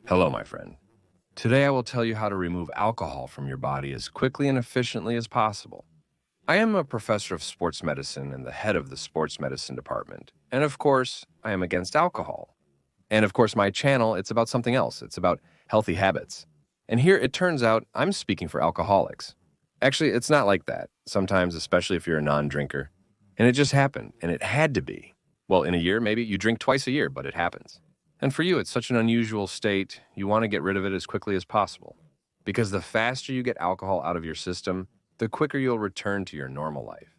Hello, my friend. Today I will tell you how to remove alcohol from your body as quickly and efficiently as possible. I am a professor of sports medicine and the head of the sports medicine department. And of course, I am against alcohol. And of course, my channel, it's about something else. It's about healthy habits. And here it turns out I'm speaking for alcoholics. Actually, it's not like that, sometimes, especially if you're a non-drinker. And it just happened, and it had to be. Well, in a year, maybe you drink twice a year, but it happens. And for you, it's such an unusual state, you want to get rid of it as quickly as possible. Because the faster you get alcohol out of your system, the quicker you'll return to your normal life.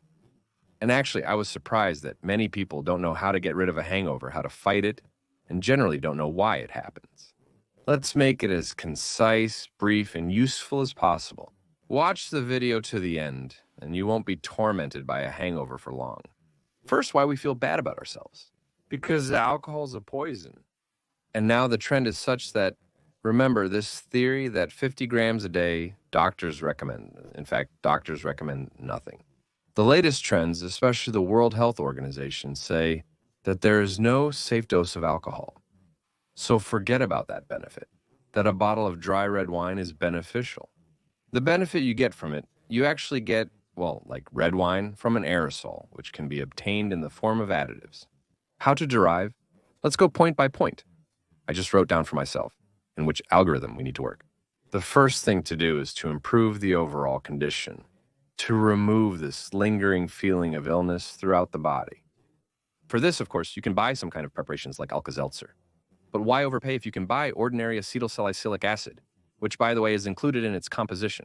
And actually, I was surprised that many people don't know how to get rid of a hangover, how to fight it, and generally don't know why it happens. Let's make it as concise, brief, and useful as possible. Watch the video to the end, and you won't be tormented by a hangover for long. First, why we feel bad about ourselves. Because alcohol is a poison. And now the trend is such that, remember, this theory that 50 grams a day, doctors recommend. In fact, doctors recommend nothing. The latest trends, especially the World Health Organization, say that there is no safe dose of alcohol. So forget about that benefit, that a bottle of dry red wine is beneficial. The benefit you get from it, you actually get, well, like red wine, from an aerosol, which can be obtained in the form of additives. How to derive? Let's go point by point. I just wrote down for myself in which algorithm we need to work. The first thing to do is to improve the overall condition, to remove this lingering feeling of illness throughout the body. For this, of course, you can buy some kind of preparations like Alka-Seltzer. But why overpay if you can buy ordinary acetylsalicylic acid, which, by the way, is included in its composition?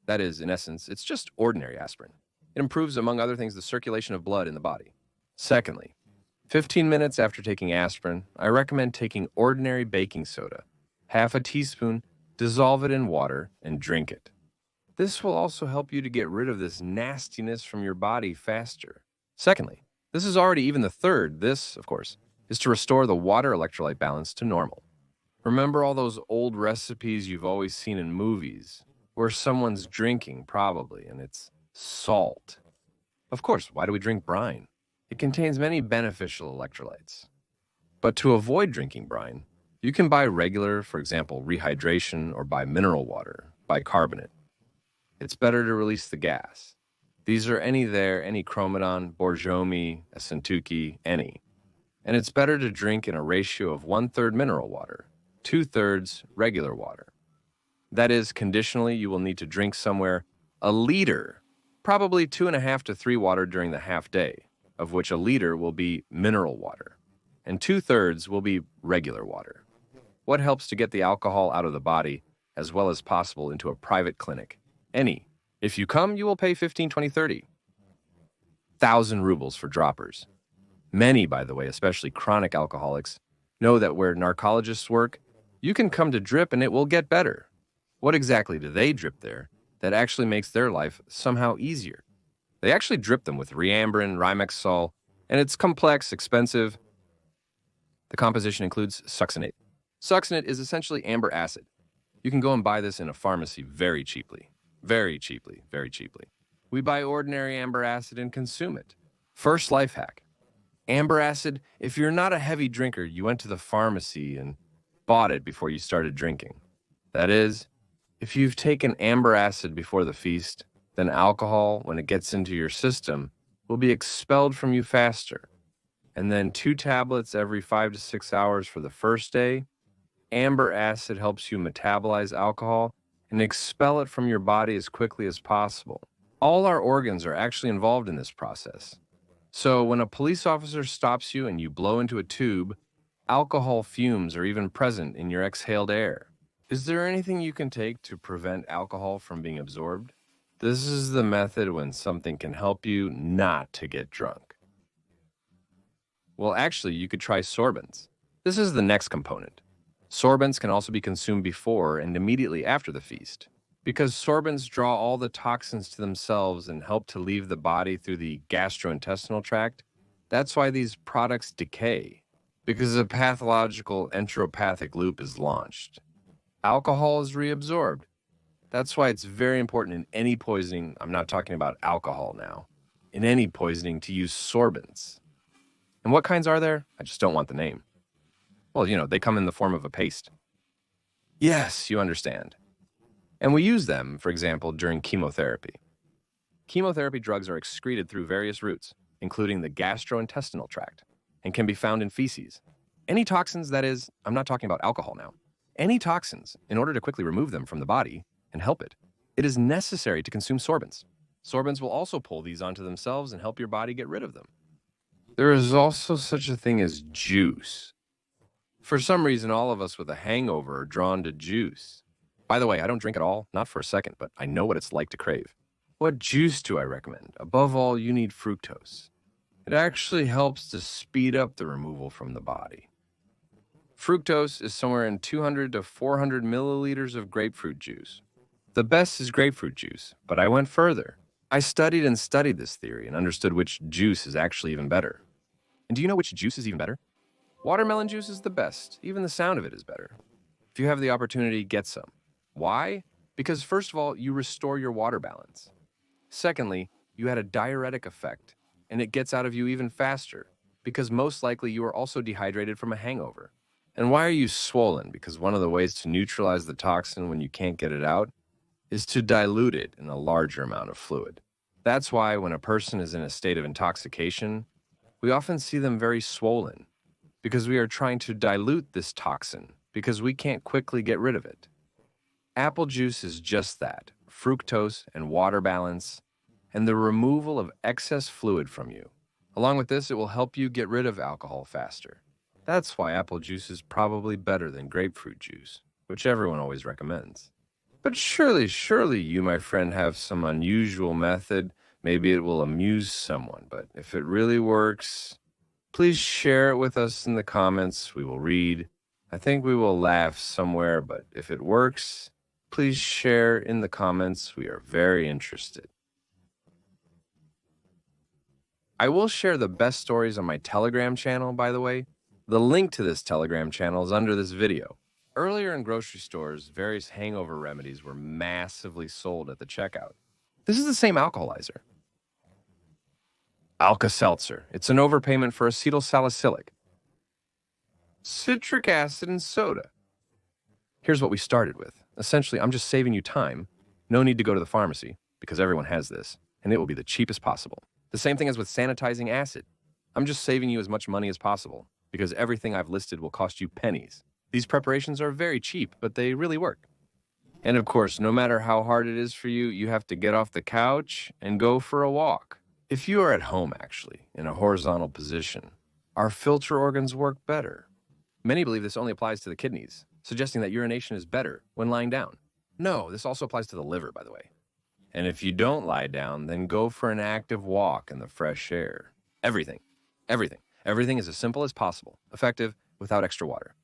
That is, in essence, it's just ordinary aspirin. It improves, among other things, the circulation of blood in the body. Secondly, 15 minutes after taking aspirin, I recommend taking ordinary baking soda, half a teaspoon, dissolve it in water, and drink it. This will also help you to get rid of this nastiness from your body faster. Secondly, this is already even the third. This, of course, is to restore the water electrolyte balance to normal. Remember all those old recipes you've always seen in movies, where someone's drinking, probably, and it's salt? Of course, why do we drink brine? It contains many beneficial electrolytes. But to avoid drinking brine, you can buy regular, for example, rehydration, or buy mineral water, bicarbonate. It's better to release the gas. These are any Chromadon, Borjomi, Asintuki, any. And it's better to drink in a ratio of 1/3 mineral water, 2/3 regular water. That is, conditionally, you will need to drink somewhere a liter, probably 2.5 to 3 water during the half day, of which a liter will be mineral water, and 2/3 will be regular water. What helps to get the alcohol out of the body as well as possible into a private clinic? Any. If you come, you will pay 15, 20, 30,000 rubles for droppers. Many, by the way, especially chronic alcoholics, know that where narcologists work, you can come to drip and it will get better. What exactly do they drip there that actually makes their life somehow easier? They actually drip them with Riambrin, Rimexol, and it's complex, expensive. The composition includes succinate. Succinate is essentially amber acid. You can go and buy this in a pharmacy very cheaply. Very cheaply, very cheaply. We buy ordinary amber acid and consume it. First life hack. Amber acid, if you're not a heavy drinker, you went to the pharmacy and bought it before you started drinking. That is, if you've taken amber acid before the feast, then alcohol, when it gets into your system, will be expelled from you faster. And then 2 tablets every 5 to 6 hours for the first day. Amber acid helps you metabolize alcohol and expel it from your body as quickly as possible. All our organs are actually involved in this process. So when a police officer stops you and you blow into a tube, alcohol fumes are even present in your exhaled air. Is there anything you can take to prevent alcohol from being absorbed? This is the method when something can help you not to get drunk. Well, actually, you could try sorbents. This is the next component. Sorbents can also be consumed before and immediately after the feast, because sorbents draw all the toxins to themselves and help to leave the body through the gastrointestinal tract. That's why these products decay, because a pathological entropathic loop is launched. Alcohol is reabsorbed. That's why it's very important in any poisoning, I'm not talking about alcohol now, in any poisoning to use sorbents. And what kinds are there? I just don't want the name. Well, they come in the form of a paste. Yes, you understand. And we use them, for example, during chemotherapy. Chemotherapy drugs are excreted through various routes, including the gastrointestinal tract, and can be found in feces. Any toxins, that is, I'm not talking about alcohol now, any toxins, in order to quickly remove them from the body and help it is necessary to consume sorbents. Sorbents will also pull these onto themselves and help your body get rid of them. There is also such a thing as juice. For some reason, all of us with a hangover are drawn to juice. By the way, I don't drink at all, not for a second, but I know what it's like to crave. What juice do I recommend? Above all, you need fructose. It actually helps to speed up the removal from the body. Fructose is somewhere in 200 to 400 milliliters of grapefruit juice. The best is grapefruit juice, but I went further. I studied this theory and understood which juice is actually even better. And do you know which juice is even better? Watermelon juice is the best. Even the sound of it is better. If you have the opportunity, get some. Why? Because first of all, you restore your water balance. Secondly, you had a diuretic effect, and it gets out of you even faster, because most likely you are also dehydrated from a hangover. And why are you swollen? Because one of the ways to neutralize the toxin when you can't get it out is to dilute it in a larger amount of fluid. That's why when a person is in a state of intoxication, we often see them very swollen, because we are trying to dilute this toxin because we can't quickly get rid of it. Apple juice is just that, fructose and water balance, and the removal of excess fluid from you. Along with this, it will help you get rid of alcohol faster. That's why apple juice is probably better than grapefruit juice, which everyone always recommends. But surely you, my friend, have some unusual method. Maybe it will amuse someone, but if it really works, please share it with us in the comments. We will read. I think we will laugh somewhere, but if it works, please share in the comments. We are very interested. I will share the best stories on my Telegram channel, by the way. The link to this Telegram channel is under this video. Earlier in grocery stores, various hangover remedies were massively sold at the checkout. This is the same alcoholizer. Alka-Seltzer. It's an overpayment for acetyl salicylic, citric acid, and soda. Here's what we started with. Essentially, I'm just saving you time. No need to go to the pharmacy, because everyone has this, and it will be the cheapest possible. The same thing as with sanitizing acid. I'm just saving you as much money as possible, because everything I've listed will cost you pennies. These preparations are very cheap, but they really work. And of course, no matter how hard it is for you, you have to get off the couch and go for a walk. If you are at home, actually, in a horizontal position, our filter organs work better. Many believe this only applies to the kidneys, suggesting that urination is better when lying down. No, this also applies to the liver, by the way. And if you don't lie down, then go for an active walk in the fresh air. Everything is as simple as possible, effective, without extra water.